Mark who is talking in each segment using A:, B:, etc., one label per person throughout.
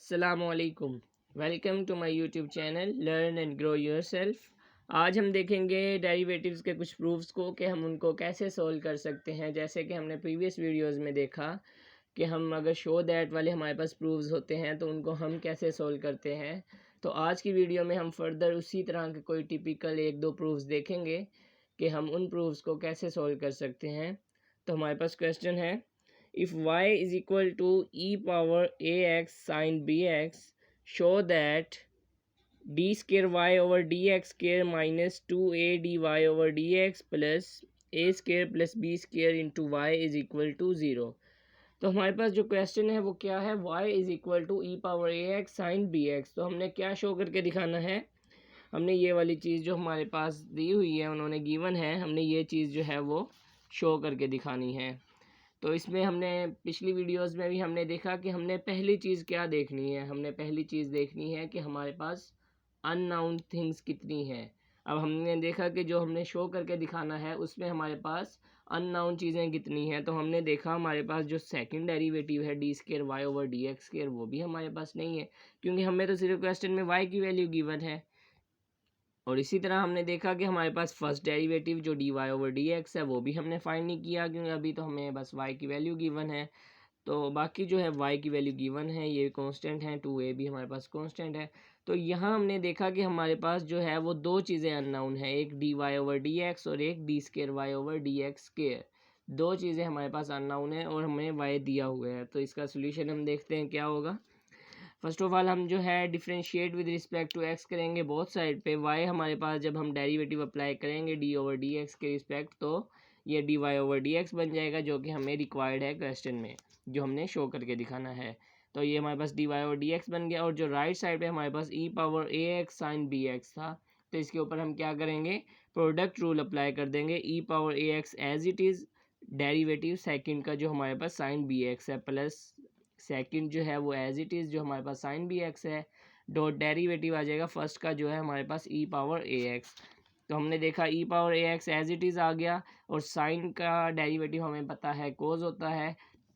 A: अस्सलामुअलैकुम। Welcome to my YouTube channel learn and grow yourself. आज हम देखेंगे डेरिवेटिव्स के कुछ प्रूफ्स को कि हम उनको कैसे सोल्व कर सकते हैं। जैसे कि हमने प्रीवियस वीडियोस में देखा कि हम अगर शो दैट वाले हमारे पास प्रूफ्स होते हैं तो उनको हम कैसे सोल्व करते हैं। तो आज की वीडियो में हम फर्दर उसी तरह के कोई टिपिकल एक दो प्रूफ्स देखेंगे कि हम उन प्रूफ्स को कैसे सोल्व कर सकते हैं। तो हमारे पास क्वेश्चन है, if y is equal to e power ax sin bx, show that d square y over dx square minus 2a dy over dx plus a square plus b square into y is equal to 0। तो हमारे पास जो question है वो क्या है, y is equal to e power A x sine B x. तो हमने क्या शो करके दिखाना है, हमने ये वाली चीज़ जो हमारे पास दी हुई है, उन्होंने गिवन है, हमने ये चीज़ जो है वो शो करके दिखानी है। तो इसमें हमने पिछली वीडियोस में भी हमने देखा कि हमने पहली चीज़ क्या देखनी है, हमने पहली चीज़ देखनी है कि हमारे पास अननाउन थिंग्स कितनी हैं। अब हमने देखा कि जो हमने शो करके दिखाना है उसमें हमारे पास अननाउन चीज़ें कितनी हैं। तो हमने देखा हमारे पास जो सेकंड डेरिवेटिव है d square Y over D x square, वो भी हमारे पास नहीं है क्योंकि हमें तो सिर्फ क्वेश्चन में वाई की वैल्यू गिवन है। और इसी तरह हमने देखा कि हमारे पास फर्स्ट डेरिवेटिव जो d Y over D x है वो भी हमने फाइंड नहीं किया क्योंकि अभी तो हमें बस वाई की वैल्यू गिवन है। तो बाकी जो है वाई की वैल्यू गिवन है, ये कांस्टेंट है, 2a भी हमारे पास कांस्टेंट है। तो यहाँ हमने देखा कि हमारे पास जो है वो दो चीज़ें अननाउन है, एक d Y over D x और एक d square Y over D x square. दो चीज़ें हमारे पास अननाउन है और हमें वाई दिया हुआ है। तो इसका सोल्यूशन हम देखते हैं क्या होगा। फर्स्ट ऑफ ऑल हम जो है differentiate with respect to x करेंगे बोथ साइड पे। वाई हमारे पास जब हम डेरिवेटिव अप्लाई करेंगे डी ओवर डी एक्स के रिस्पेक्ट, तो ये d Y over D x बन जाएगा जो कि हमें रिक्वायर्ड है क्वेश्चन में, जो हमने शो करके दिखाना है। तो ये हमारे पास D Y over D x बन गया। और जो राइट साइड पे हमारे पास ई पावर ए एक्स साइन बी एक्स था, तो इसके ऊपर हम क्या करेंगे, प्रोडक्ट रूल अप्लाई कर देंगे। E power A x as it is derivative second का जो हमारे पास साइन बी एक्स है, प्लस सेकंड जो है वो एज इट इज़ जो हमारे पास साइन बी एक्स है, डॉट डेरिवेटिव आ जाएगा फर्स्ट का जो है हमारे पास ई पावर ए एक्स। तो हमने देखा E power A x as it is आ गया और साइन का डेरिवेटिव हमें पता है कोज होता है,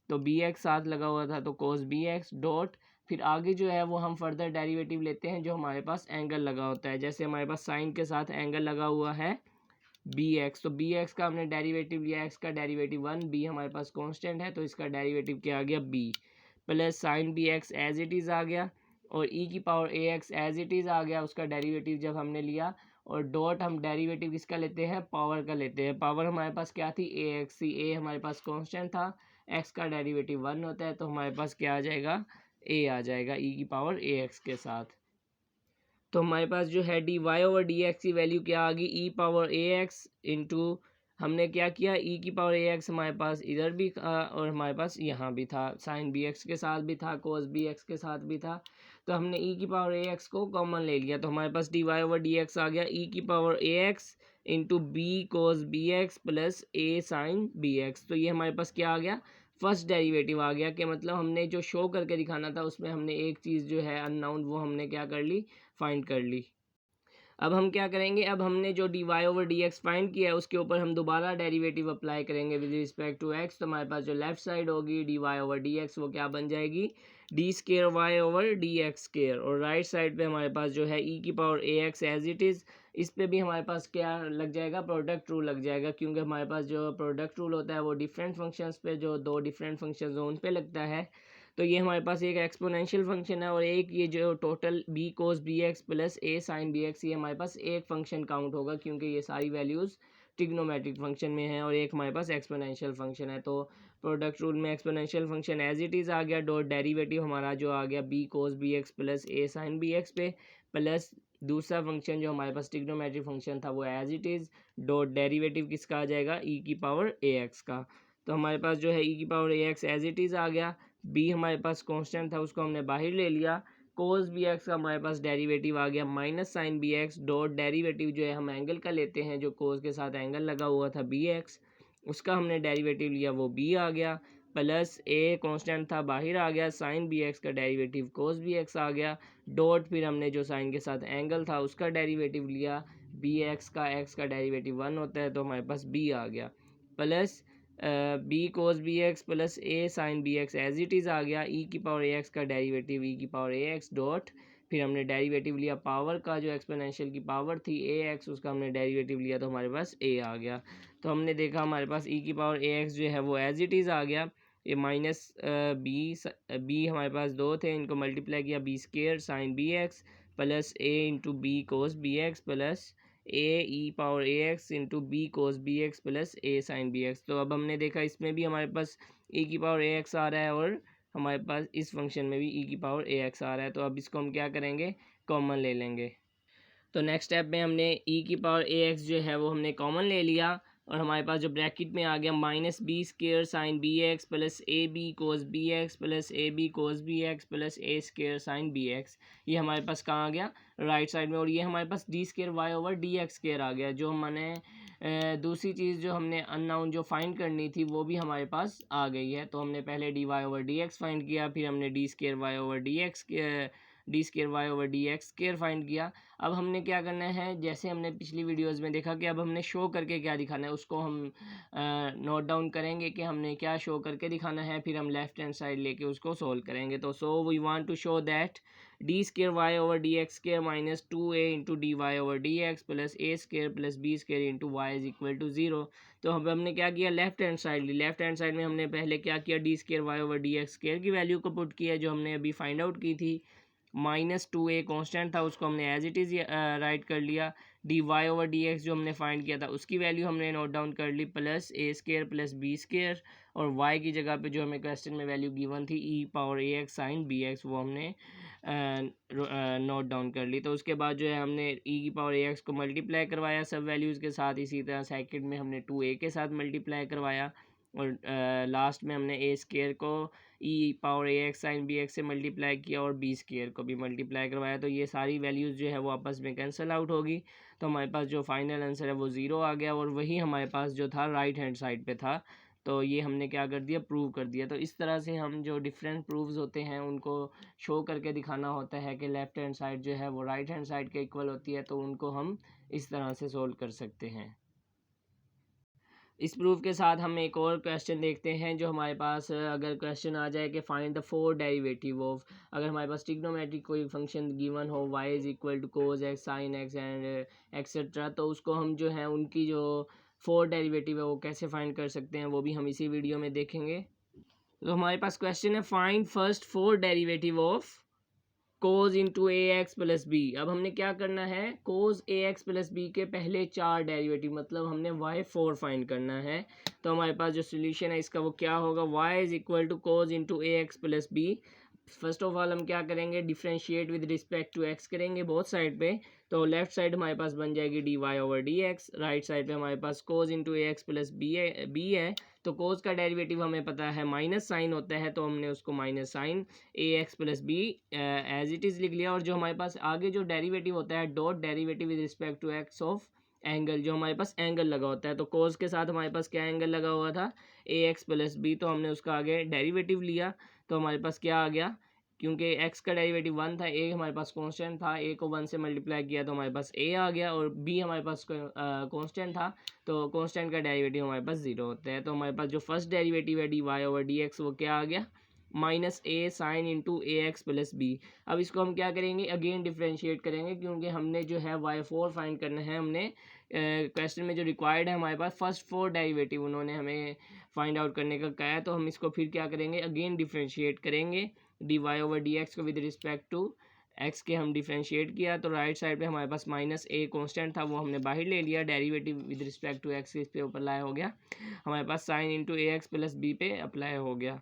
A: तो बी एक्स साथ लगा हुआ था तो कोज बी एक्स डॉट, फिर आगे जो है वो हम फर्दर डेरिवेटिव लेते हैं जो हमारे पास एंगल लगा होता है। जैसे हमारे पास साइन के साथ एंगल लगा हुआ है बी एक्स, तो बी एक्स का हमने डेरिवेटिव लिया, एक्स का डेरिवेटिव 1, बी हमारे पास कांस्टेंट है तो इसका डेरिवेटिव क्या आ गया B, plus sine B X as it is आ गया और ई की power A x as it is आ गया उसका डेरिवेटिव जब हमने लिया। और डॉट हम डेरिवेटिव किसका लेते हैं, पावर का लेते हैं। पावर हमारे पास क्या थी, ए एक्स सी, ए हमारे पास कांस्टेंट था, एक्स का डेरिवेटिव 1 होता है तो हमारे पास क्या आ जाएगा, ए आ जाएगा ई की पावर ए एक्स के साथ। तो हमारे पास जो है d Y over D x की वैल्यू क्या आ गई, ई पावर ए एक्स इंटू, हमने क्या किया, ई की पावर ए एक्स हमारे पास इधर भी था और हमारे पास यहाँ भी था, साइन बी एक्स के साथ भी था, कोस बी एक्स के साथ भी था। तो हमने ई की पावर ए एक्स को कॉमन ले लिया तो हमारे पास D Y over D X आ गया ई की power A x into B cos B x plus A sine B x. तो ये हमारे पास क्या आ गया, फर्स्ट डेरिवेटिव आ गया। कि मतलब हमने जो शो करके दिखाना था उसमें हमने एक चीज़ जो है अननाउन वो हमने क्या कर ली, फाइंड कर ली। अब हम क्या करेंगे, अब हमने जो d Y over D x find किया है उसके ऊपर हम दोबारा डेरिवेटिव अप्लाई करेंगे विद रिस्पेक्ट टू एक्स। तो हमारे पास जो लेफ्ट साइड होगी d Y over D x वो क्या बन जाएगी, d square Y over D x square. और राइट साइड पे हमारे पास जो है ई की power A x as it is, इस पे भी हमारे पास क्या लग जाएगा, प्रोडक्ट रूल लग जाएगा क्योंकि हमारे पास जो प्रोडक्ट रूल होता है वो डिफरेंट फंक्शंस पे, जो दो डिफरेंट फंक्शंस हो उन पे लगता है। तो ये हमारे पास एक एक्सपोनेंशियल फंक्शन है और एक ये जो total B cos B x plus A sine B x, ये हमारे पास एक फंक्शन काउंट होगा क्योंकि ये सारी वैल्यूज़ ट्रिग्नोमेट्रिक फंक्शन में है और एक हमारे पास एक्सपोनेंशियल फंक्शन है। तो प्रोडक्ट रूल में exponential function as it is आ गया, डॉट डेरिवेटिव हमारा जो आ गया B cos B x plus A sine B X पे, प्लस दूसरा फंक्शन जो हमारे पास ट्रिग्नोमेट्रिक फंक्शन था वो as it is, dot derivative किसका आ जाएगा, ई की पावर ए एक्स का। तो हमारे पास जो है ई की power A x as it is आ गया, बी हमारे पास कांस्टेंट था उसको हमने बाहर ले लिया, कोस बी एक्स का हमारे पास डेरिवेटिव आ गया minus sine B x, dot derivative जो है हम एंगल का लेते हैं, जो कोस के साथ एंगल लगा हुआ था बी एक्स, उसका हमने डेरिवेटिव लिया वो बी आ गया, प्लस ए कांस्टेंट था बाहर आ गया, साइन बी एक्स का डेरिवेटिव कोस बी एक्स आ गया, डॉट फिर हमने जो साइन के साथ एंगल था उसका डेरिवेटिव लिया बी एक्स का, एक्स का डेरिवेटिव 1 होता है तो हमारे पास बी आ गया, plus B cos B x plus A sine B X as it is आ गया। ई की पावर ए एक्स का डेरिवेटिव ई की पावर ए एक्स डॉट, फिर हमने डेरिवेटिव लिया पावर का, जो एक्सपोनेंशियल की पावर थी ए एक्स, उसका हमने डेरिवेटिव लिया तो हमारे पास ए आ गया। तो हमने देखा हमारे पास ई की पावर ए एक्स जो है वो एज इट इज़ आ गया। ये माइनस बी हमारे पास दो थे, इनको मल्टीप्लाई किया B square sine B x plus A into B cos B x plus A E power A x into B cos B x plus A sine B x. तो अब हमने देखा इसमें भी हमारे पास ई की पावर ए एक्स आ रहा है और हमारे पास इस फंक्शन में भी ई की पावर ए एक्स आ रहा है। तो अब इसको हम क्या करेंगे, कॉमन ले लेंगे। तो नेक्स्ट स्टेप में हमने ई की पावर ए एक्स जो है वो हमने कॉमन ले लिया और हमारे पास जो ब्रैकेट में आ गया minus b square sine B x plus a b cos B x plus a b cos B x plus a square sine B x, ये हमारे पास कहाँ आ गया, राइट साइड में। और ये हमारे पास D square Y over D x square आ गया। जो हमने दूसरी चीज़ जो हमने अननाउन जो फाइंड करनी थी वो भी हमारे पास आ गई है। तो हमने पहले d Y over D x find किया, फिर हमने d square Y over d square Y over D x square find किया। अब हमने क्या करना है, जैसे हमने पिछली वीडियोस में देखा कि अब हमने शो करके क्या दिखाना है उसको हम नोट डाउन करेंगे कि हमने क्या शो करके दिखाना है, फिर हम लेफ्ट हैंड साइड लेके उसको सोल्व करेंगे। तो so we want to show that d square Y over D x square minus 2a into d Y over D x plus a square plus b square into y is equal to 0। तो अब हमने क्या किया, left hand side ली। Left hand side में हमने पहले क्या किया, d square Y over D x square की वैल्यू को पुट किया जो हमने अभी फाइंड आउट की थी। -2a कॉन्स्टेंट था उसको हमने एज इट इज़ राइट कर लिया। D Y over D x जो हमने फाइंड किया था उसकी वैल्यू हमने नोट डाउन कर ली plus a square plus b square, और y की जगह पे जो हमें क्वेश्चन में वैल्यू गिवन थी ई पावर ए एक्स साइन बी एक्स वो हमने नोट डाउन कर ली। तो उसके बाद जो है हमने ई की पावर ए एक्स को मल्टीप्लाई करवाया सब वैल्यूज़ के साथ, इसी तरह सेकंड में हमने 2a के साथ मल्टीप्लाई करवाया और लास्ट में हमने ए स्केयर को ई पावर ए एक्स साइन बी एक्स से मल्टीप्लाई किया और बी स्केयर को भी मल्टीप्लाई करवाया। तो ये सारी वैल्यूज़ जो है वो आपस में कैंसिल आउट होगी। तो हमारे पास जो फाइनल आंसर है वो 0 आ गया और वही हमारे पास जो था राइट हैंड साइड पे था। तो ये हमने क्या कर दिया, प्रूव कर दिया। तो इस तरह से हम जो डिफरेंट प्रूव्स होते हैं उनको शो करके दिखाना होता है कि लेफ़्ट हैंड साइड जो है वो राइट हैंड साइड के इक्वल होती है, तो उनको हम इस तरह से सोल्व कर सकते हैं। इस प्रूफ के साथ हम एक और क्वेश्चन देखते हैं जो हमारे पास अगर क्वेश्चन आ जाए कि फाइंड द 4 डेरिवेटिव ऑफ, अगर हमारे पास ट्रिग्नोमेट्रिक कोई फंक्शन गिवन हो y is equal to cos x sine x and etcetera, तो उसको हम जो है उनकी जो 4 डेरिवेटिव है वो कैसे फाइंड कर सकते हैं वो भी हम इसी वीडियो में देखेंगे। तो हमारे पास क्वेश्चन है find first 4 derivative of cos into a x plus b. अब हमने क्या करना है, cos a x plus b के पहले 4 डेरिवेटिव मतलब हमने y4 फाइंड करना है। तो हमारे पास जो सोल्यूशन है इसका वो क्या होगा, y is equal to cos into a x plus b. First of all हम क्या करेंगे, differentiate with respect to x करेंगे बोथ साइड पे। तो लेफ्ट साइड हमारे पास बन जाएगी d Y over D x, right side पे हमारे पास cos into a x plus b है। तो कोज का डेरिवेटिव हमें पता है माइनस साइन होता है, तो हमने उसको minus sine a x plus b as it is लिख लिया। और जो हमारे पास आगे जो डेरिवेटिव होता है dot derivative with respect to x of angle, जो हमारे पास एंगल लगा होता है, तो कोज के साथ हमारे पास क्या एंगल लगा हुआ था, ए एक्स प्लस बी, तो हमने उसका आगे डेरिवेटिव लिया। तो हमारे पास क्या आ गया, क्योंकि x का डेरिवेटिव 1 था, a हमारे पास कांस्टेंट था, a को 1 से मल्टीप्लाई किया तो हमारे पास a आ गया, और b हमारे पास कांस्टेंट था तो कांस्टेंट का डेरिवेटिव हमारे पास 0 होता है। तो हमारे पास जो फर्स्ट डेरिवेटिव है d Y over D x वो क्या आ गया, minus a sine into a x plus b. अब इसको हम क्या करेंगे, अगेन डिफ्रेंशिएट करेंगे क्योंकि हमने जो है y4 फाइंड करना है। हमने क्वेश्चन में जो रिक्वायर्ड है हमारे पास फर्स्ट 4 डेरिवेटिव उन्होंने हमें फाइंड आउट करने का कहा है, तो हम इसको फिर क्या करेंगे, अगेन डिफ्रेंशिएट करेंगे। D Y over D x को विद रिस्पेक्ट टू एक्स के हम डिफ्रेंशिएट किया, तो राइट साइड पे हमारे पास माइनस ए कॉन्स्टेंट था वो हमने बाहर ले लिया, derivative with respect to x इस पे अप्लाई हो गया, हमारे पास sine into a x plus b पे अप्लाई हो गया।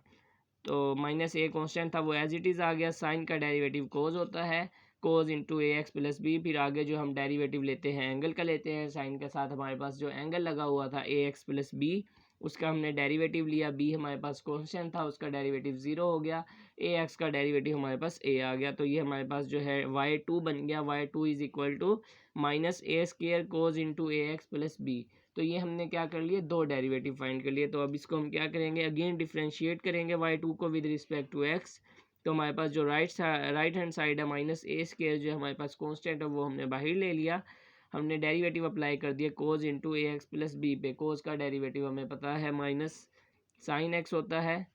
A: तो माइनस ए कॉन्स्टेंट था वो एज इट इज़ आ गया, साइन का डेरिवेटिव कोज होता है, कोज into a x plus B. फिर आगे जो हम डेरिवेटिव लेते हैं एंगल का लेते हैं, साइन के साथ हमारे पास जो एंगल लगा हुआ था ए एक्स प्लस बी उसका हमने डेरिवेटिव लिया, बी हमारे पास कॉन्स्टेंट था उसका डेरिवेटिव 0 हो गया, ए एक्स का डेरिवेटिव हमारे पास ए आ गया। तो ये हमारे पास जो है y2 बन गया, y2 is equal to minus a square cos into a x plus b. तो ये हमने क्या कर लिए, 2 डेरिवेटिव फाइंड कर लिए। तो अब इसको हम क्या करेंगे, अगेन डिफ्रेंशिएट करेंगे y2 को विद रिस्पेक्ट टू x। तो हमारे पास जो राइट हैंड साइड है माइनस ए स्केयर जो हमारे पास कांस्टेंट है वो हमने बाहर ले लिया, हमने डेरिवेटिव अप्लाई कर दिया कोज into a x plus b पे। कोज का डेरिवेटिव हमें पता है माइनस साइन एक्स होता है,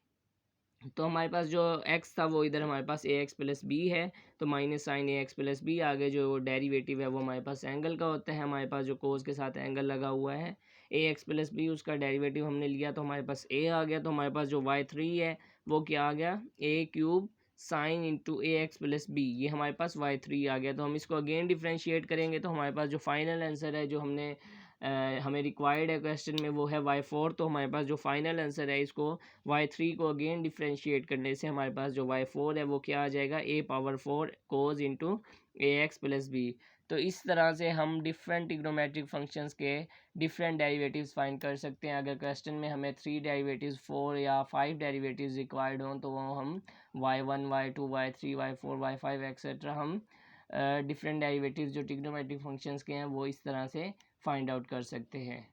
A: तो हमारे पास जो x था वो इधर हमारे पास ए एक्स प्लस बी है, तो minus sine a x plus B. आगे जो डेरिवेटिव है वो हमारे पास एंगल का होता है, हमारे पास जो कोस के साथ एंगल लगा हुआ है ए एक्स प्लस बी, उसका डेरिवेटिव हमने लिया तो हमारे पास a आ गया। तो हमारे पास जो y3 है वो क्या आ गया, a cube sine into a x plus b, ये हमारे पास y3 आ गया। तो हम इसको अगेन डिफ्रेंशिएट करेंगे तो हमारे पास जो फाइनल आंसर है जो हमें रिक्वायर्ड है क्वेश्चन में वो है y4। तो हमारे पास जो फाइनल आंसर है इसको y3 को अगेन डिफ्रेंशिएट करने से हमारे पास जो y4 है वो क्या आ जाएगा, a power 4 cos into a x plus b. तो इस तरह से हम डिफरेंट ट्रिग्नोमेट्रिक फंक्शंस के डिफरेंट डेरिवेटिव्स फाइंड कर सकते हैं। अगर क्वेश्चन में हमें 3 डेरिवेटिव्स 4 या 5 डेरिवेटिव्स रिक्वायर्ड हों तो वो हम y1 y2 y3 y4 y5 etcetera हम डिफरेंट डेरिवेटिव्स जो ट्रिग्नोमेट्रिक फंक्शंस के हैं वो इस तरह से फाइंड आउट कर सकते हैं।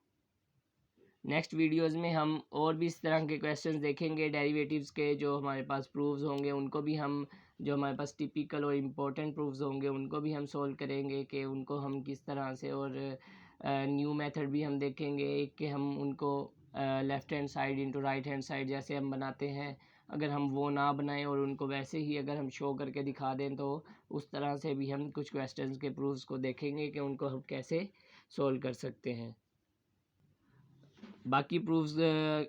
A: नेक्स्ट वीडियोस में हम और भी इस तरह के क्वेश्चंस देखेंगे डेरिवेटिव्स के, जो हमारे पास प्रूफ्स होंगे उनको भी हम, जो हमारे पास टिपिकल और इम्पोर्टेंट प्रूफ्स होंगे उनको भी हम सोल्व करेंगे कि उनको हम किस तरह से, और न्यू मेथड भी हम देखेंगे कि हम उनको left hand side into right hand side जैसे हम बनाते हैं, अगर हम वो ना बनाएं और उनको वैसे ही अगर हम शो करके दिखा दें तो उस तरह से भी हम कुछ क्वेश्चंस के प्रूफ्स को देखेंगे कि उनको हम कैसे सोल्व कर सकते हैं। बाकी प्रूफ्स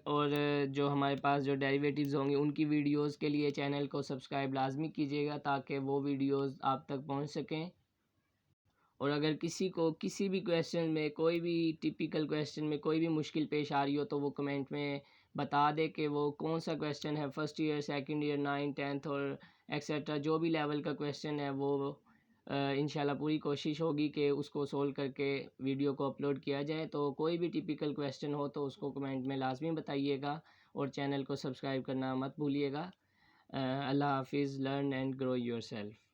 A: और जो हमारे पास जो डेरिवेटिव्स होंगे उनकी वीडियोस के लिए चैनल को सब्सक्राइब लाजमी कीजिएगा ताकि वो वीडियोस आप तक पहुंच सकें। और अगर किसी को किसी भी क्वेश्चन में, कोई भी टिपिकल क्वेश्चन में कोई भी मुश्किल पेश आ रही हो तो वो कमेंट में बता दे कि वो कौन सा क्वेश्चन है, first year, second year, 9th 10th और एक्सेट्रा जो भी लेवल का क्वेश्चन है वो इंशाल्लाह पूरी कोशिश होगी कि उसको सोल्व करके वीडियो को अपलोड किया जाए। तो कोई भी टिपिकल क्वेश्चन हो तो उसको कमेंट में लाजमी बताइएगा और चैनल को सब्सक्राइब करना मत भूलिएगा। अल्लाह हाफिज़। Learn and grow yourself.